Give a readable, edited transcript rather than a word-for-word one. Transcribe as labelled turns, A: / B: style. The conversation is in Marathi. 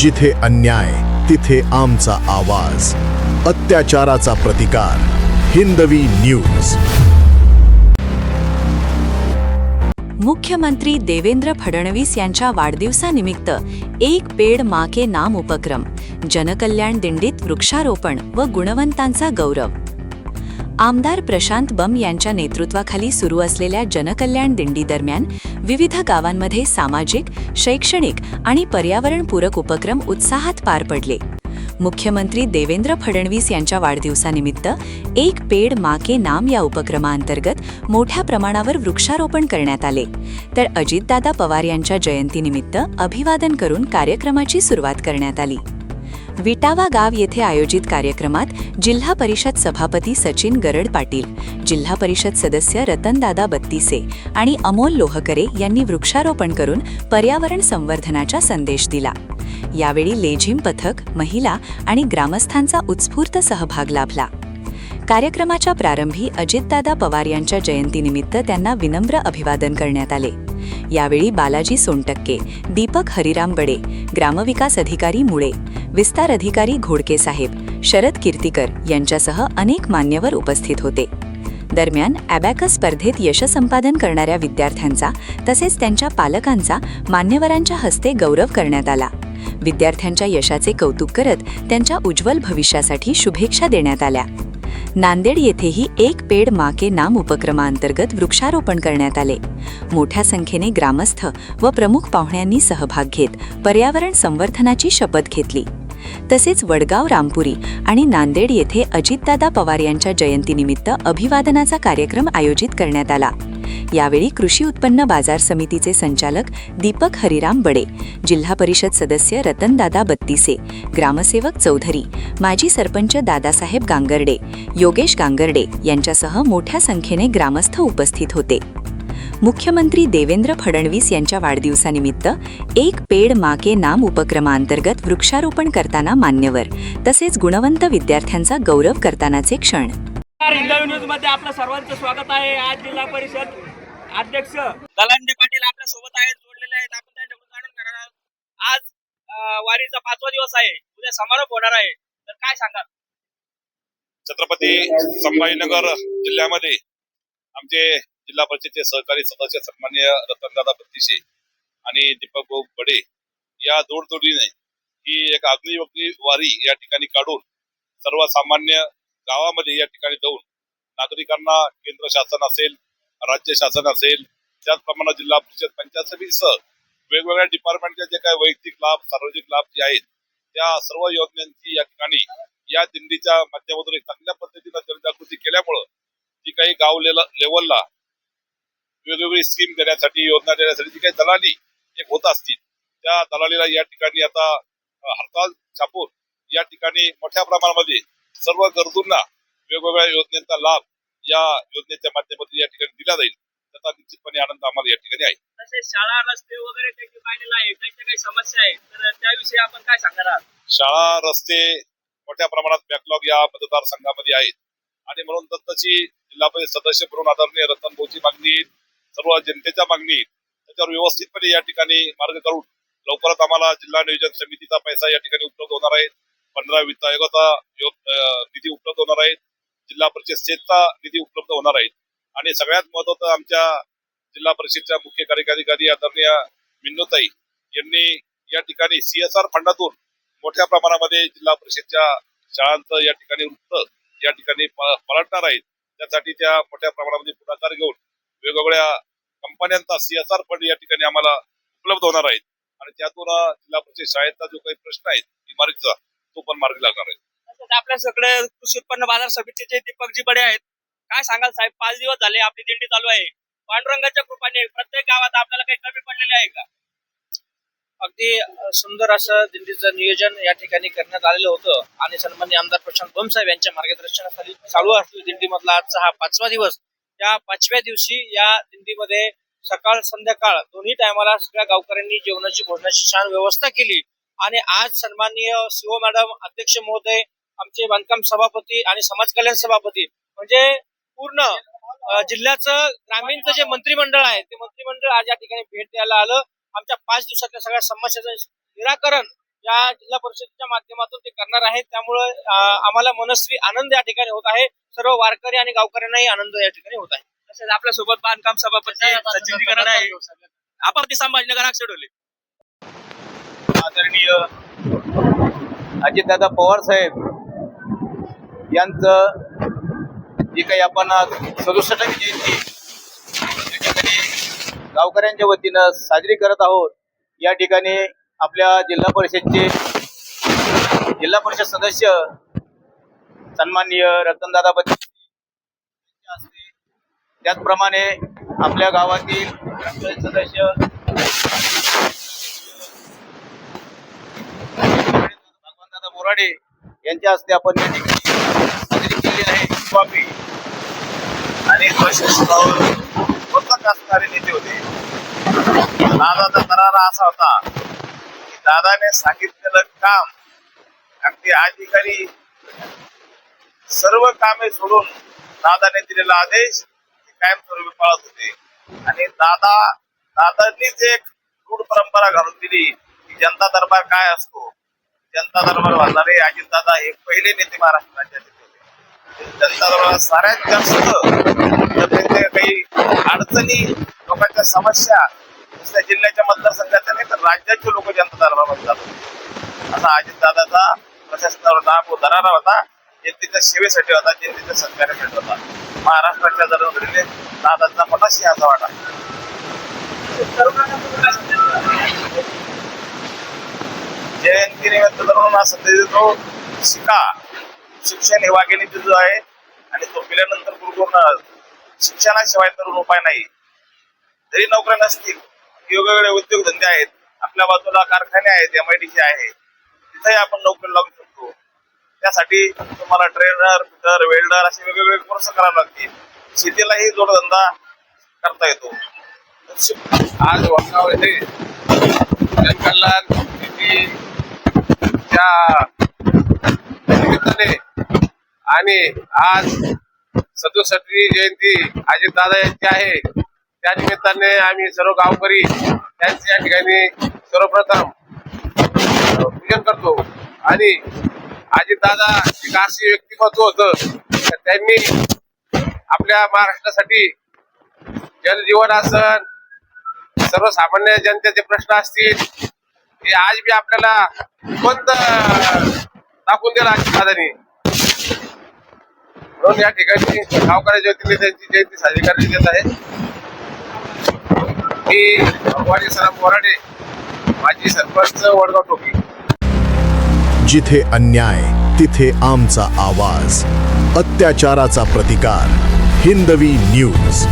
A: जिथे अन्याय तिथे आमचा आवाज, अत्याचाराचा प्रतिकार. हिंदवी न्यूज.
B: मुख्यमंत्री देवेंद्र फडणवीस यांच्या वाढदिवसानिमित्त एक पेड माँ के नाम उपक्रम, जनकल्याण दिंडीत वृक्षारोपण व गुणवंतांचा गौरव. आमदार प्रशांत बंब यांच्या नेतृत्वाखाली सुरू असलेल्या जनकल्याण दिंडी दरम्यान विविध गावांमध्ये सामाजिक, शैक्षणिक आणि पर्यावरणपूरक उपक्रम उत्साहात पार पडले. मुख्यमंत्री देवेंद्र फडणवीस यांच्या वाढदिवसानिमित्त एक पेड माँ के नाम या उपक्रमाअंतर्गत मोठ्या प्रमाणावर वृक्षारोपण करण्यात आले, तर अजितदादा पवार यांच्या जयंतीनिमित्त अभिवादन करून कार्यक्रमाची सुरुवात करण्यात आली. विटावा गाव येथे आयोजित कार्यक्रमात जिल्हा परिषद सभापती सचिन गरड पाटील, जिल्हा परिषद सदस्य रतनदादा बत्तीसे आणि अमोल लोहकरे यांनी वृक्षारोपण करून पर्यावरण संवर्धनाचा संदेश दिला. यावेळी लेझिम पथक, महिला आणि ग्रामस्थांचा उत्स्फूर्त सहभाग लाभला. कार्यक्रमाच्या प्रारंभी अजितदादा पवार यांच्या जयंतीनिमित्त त्यांना विनम्र अभिवादन करण्यात आले. यावेळी बालाजी सोनटक्के, दीपक हरिराम बडे, ग्रामविकास अधिकारी मुळे, विस्तार अधिकारी घोडके साहेब, शरद कीर्तिकर यांच्यासह अनेक मान्यवर उपस्थित होते. दरम्यान ॲबॅकस स्पर्धेत यशसंपादन करणाऱ्या विद्यार्थ्यांचा तसेच त्यांच्या पालकांचा मान्यवरांच्या हस्ते गौरव करण्यात आला. विद्यार्थ्यांच्या यशाचे कौतुक करत त्यांच्या उज्ज्वल भविष्यासाठी शुभेच्छा देण्यात आल्या. नांदेड येथेही एक पेड माँ के नाम उपक्रमाअंतर्गत वृक्षारोपण करण्यात आले. मोठ्या संख्येने ग्रामस्थ व प्रमुख पाहुण्यांनी सहभाग घेत पर्यावरण संवर्धनाची शपथ घेतली. तसेच वडगाव, रामपुरी आणि नांदेड येथे अजितदादा पवार यांच्या जयंतीनिमित्त अभिवादनाचा कार्यक्रम आयोजित करण्यात आला. यावेळी कृषी उत्पन्न बाजार समितीचे संचालक दीपक हरिराम बडे, जिल्हा परिषद सदस्य रतनदादा बत्तीसे, ग्रामसेवक चौधरी, माजी सरपंच दादासाहेब गांगर्डे, योगेश गांगर्डे यांच्यासह मोठ्या संख्येने ग्रामस्थ उपस्थित होते. मुख्यमंत्री देवेंद्र फडणवीस यांच्या वाढदिवसानिमित्त एक पेड माँ के नाम उपक्रमाअंतर्गत वृक्षारोपण करताना मान्यवर तसेच गुणवंत विद्यार्थ्यांचा गौरव करतानाचे क्षण.
C: हिंदवी न्यूज मध्ये आपलं सर्वांचं स्वागत आहे. आज जिल्हा परिषद अध्यक्ष दलांडे पाटील आपल्या सोबत आहेत, जोडलेले आहेत. आपण त्यांच्याकडून जाणून घेणार आहोत. आज वारीचा 5वा दिवस आहे, उद्या समारोप होणार आहे, तर काय सांगाल?
D: छत्रपती संभाजीनगर जिल्ह्यामध्ये आमचे जिल्हा परिषदेचे सहकारी सदस्य सन्माननीय रतनदादा बत्तीसे आणि दीपक भाऊ बडे या जोडतोडीने ही एक अग्नियोगी वारी या ठिकाणी काढून सर्वसामान्य गावामध्ये या ठिकाणी जाऊन नागरिकांना केंद्र शासन असेल, राज्य शासन असेल, त्याचप्रमाणे जिल्हा परिषद पंचायत समितीसह वेगवेगळ्या डिपार्टमेंटचे जे काही वैयक्तिक लाभ, सार्वजनिक लाभ जे आहेत त्या सर्व योजनांची या ठिकाणी या दिंडीच्या माध्यमातून एक चांगल्या पद्धतीने जनजागृती केल्यामुळं जी काही गाव लेवलला वेगवेगळी स्कीम देण्यासाठी, योजना देण्यासाठी जी काही दलाली एक होत असतील त्या दलालीला या ठिकाणी आता हरताळ छापून या ठिकाणी मोठ्या प्रमाणामध्ये सर्व गरजूंना वेगवेगळ्या योजनेचा लाभ या योजनेच्या माध्यमातून या ठिकाणी दिला जाईल. त्याचा निश्चितपणे आनंद आम्हाला या ठिकाणी आहे.
C: तसेच शाळा, रस्ते वगैरे त्यांनी पाहिलेलं आहे, त्यांच्या काही समस्या आहेत, तर त्याविषयी आपण काय सांगणार आहात?
D: शाळा, रस्ते मोठ्या प्रमाणात बॅकलॉग या मतदारसंघामध्ये आहेत आणि म्हणून तशी जिल्हा परिषद सदस्य म्हणून आदरणीय रतन भाऊची मागणी, सर्व जनतेच्या मागणी, त्याच्यावर व्यवस्थितपणे या ठिकाणी मार्ग काढून लवकरच आम्हाला जिल्हा नियोजन समितीचा पैसा या ठिकाणी उपलब्ध होणार आहे. 15 वित्त आयोगाचा निधी उपलब्ध होणार आहे. जिल्हा परिषद सेटचा निधी उपलब्ध होणार आहे. आणि सगळ्यात महत्वाचं आमच्या जिल्हा परिषदच्या मुख्य कार्यकारी अधिकारी आदरणीय मिन्नूताई यांनी या ठिकाणी CSR फंडातून मोठ्या प्रमाणामध्ये जिल्हा परिषदच्या शाळांचं या ठिकाणी वृत्त या ठिकाणी पलटणार आहेत. त्यासाठी त्या मोठ्या प्रमाणामध्ये पुढाकार घेऊन वेगवेगळ्या कंपन्यांचा CSR फंड या ठिकाणी आम्हाला उपलब्ध होणार आहेत आणि त्यातून जिल्हा परिषद शाळेचा जो काही प्रश्न आहे इमारतीचा तो पण मार्गी लागणार आहे.
C: आपल्या सगळे कृषी उत्पन्न बाजार समितीचे दीपकजी बडे आहेत. काय सांगाल साहेब, 5 दिवस झाले आपली दिंडी चालू आहे. पांडुरंगाच्या कृपेने प्रत्येक गावात आपल्याला काही कमी पडलेले आहे का?
E: अगदी सुंदर असं दिंडीचं नियोजन या ठिकाणी करण्यात आलेलं होतं आणि सन्माननीय आमदार प्रशांत बंब साहेब यांच्या मार्गदर्शनाखाली चालू असलेल्या दिंडीमधला आजचा हा 5वा दिवस. या 5व्या दिवशी या दिंडीमध्ये सकाळ संध्याकाळ दोन्ही टायमाला सगळ्या गावकऱ्यांनी जेवणाची भोजनाची छान व्यवस्था केली आणि आज सन्माननीय CO मॅडम, अध्यक्ष महोदय, आमचे बांधकाम सभापती आणि समाज कल्याण सभापती म्हणजे पूर्ण जिल्ह्याचं ग्रामीणचं जे मंत्रिमंडळ आहे ते मंत्रिमंडळ आज या ठिकाणी भेट द्यायला आलं. आमच्या 5 दिवसातल्या सगळ्या समस्याचं निराकरण या जिल्हा परिषदेच्या माध्यमातून ते करणार आहेत. त्यामुळे आम्हाला मनस्वी आनंद या ठिकाणी होत आहे. सर्व वारकरी आणि गावकऱ्यांनाही आनंद या ठिकाणी होत आहे.
C: तसेच आपल्या सोबत बांधकाम सभापती सचिन कराड आहे. आपण ते संभाजीनगर आक्षेडवले.
F: आदरणीय अजितदादा पवार साहेब यांचं जी काही आपण 67वी जयंती या ठिकाणी गावकऱ्यांच्या वतीनं साजरी करत आहोत. या ठिकाणी आपल्या जिल्हा परिषद सदस्य सन्माननीय रतनदादा बत्तीस यांच्या हस्ते, त्याचप्रमाणे आपल्या गावातील ग्रामपंचायत सदस्य भगवानदादा बोराडे यांच्या हस्ते आपण या ठिकाणी साजरी केली आहे. स्वामी आणि असणारे नेते होते. दादाचा करारा असा होता की दादाने सांगितलेलं काम अगदी अधिकारी सर्व कामे सोडून दादाने दिलेला आदेश कायमस्वरूपी पाळत होते. आणि दादांनीच एक रूढ परंपरा घालून दिली की जनता दरबार काय असतो. जनता दरबार भरणारे अजितदादा हे पहिले नेते महाराष्ट्र राज्याचे होते. जनता दरबार साऱ्यात जास्त काही अडचणी, लोकांच्या समस्या नुसत्या जिल्ह्याच्या मतदारसंघाच्या नाही तर राज्याचे लोक जनता दरबारमध्ये जात होते. असा अजितदादाचा प्रशासनावर दरारा होता. जनतेच्या सेवेसाठी होता, जनतेच्या सत्कार्यासाठी होता. महाराष्ट्राच्या जडणघडीने दादांचा मोठा सिंहाचा वाटा. जयंतीनिमित्त तरुणांना संदेश देतो, शिका. शिक्षण हे वाघिणीचे जो आहे आणि तो पिल्यानंतर गुरुपूर्ण शिक्षणाशिवाय तरुण उपाय नाही. जरी नोकऱ्या नसतील, वेगवेगळे उद्योगधंदे आहेत, आपल्या बाजूला कारखाने आहेत, MIDC आहे, तिथेही आपण नोकरी लागू शकतो. त्यासाठी तुम्हाला ट्रेनर, फिटर, वेल्डर असे वेगवेगळे कोर्स करावे लागतील. शेतीलाही जोडधंदा करता येतो.
G: आज वडगाव येथे जनकल्याण निधीच्या निमित्ताने आणि आज 67वी जयंती अजितदादा यांची आहे. त्या निमित्ताने आम्ही सर्व गावकरी त्यांचे या ठिकाणी सर्वप्रथम पूजन करतो. आणि अजितदादा एक अशी व्यक्तिमत्व होतं तर त्यांनी आपल्या महाराष्ट्रासाठी जलजीवन असन, सर्वसामान्य जनतेचे प्रश्न असतील, हे आज बी आपल्याला जिवंत दाखवून दिला अजितदादांनी. म्हणून या ठिकाणी गावकऱ्याच्या वतीने त्यांची जयंती साजरी करण्यात येत आहे. मी भगवानी सराम बोराडे, माजी सरपंच वडगाव टोकी.
A: जिथे अन्याय तिथे आमचा आवाज. अत्याचाराचा प्रतिकार. हिंदवी न्यूज.